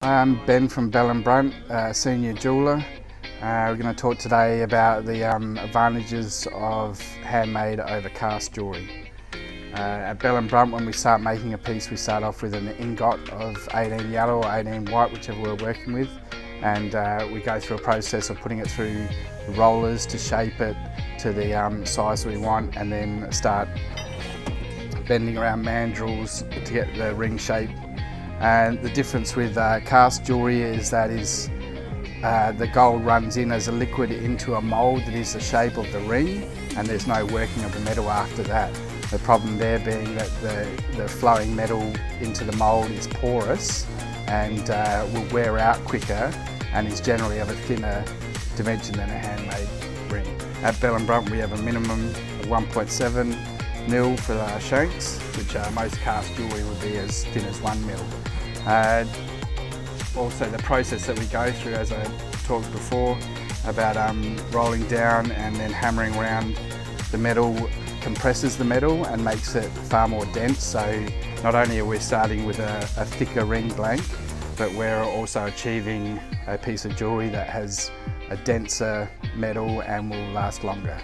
I'm Ben from Bell Brunt, senior jeweller. We're going to talk today about the advantages of handmade over cast jewellery. At Bell Brunt, when we start making a piece, we start off with an ingot of 18 yellow or 18 white, whichever we're working with, and we go through a process of putting it through the rollers to shape it to the size we want, and then start bending around mandrels to get the ring shape. And the difference with cast jewellery is that the gold runs in as a liquid into a mould that is the shape of the ring, and there's no working of the metal after that. The problem there being that the flowing metal into the mould is porous and will wear out quicker and is generally of a thinner dimension than a handmade ring. At Bell Brunt we have a minimum of 1.7 mil for our shanks, which most cast jewellery would be as thin as 1 mil. Also the process that we go through, as I talked before, about rolling down and then hammering around the metal, compresses the metal and makes it far more dense. So not only are we starting with a thicker ring blank, but we're also achieving a piece of jewellery that has a denser metal and will last longer.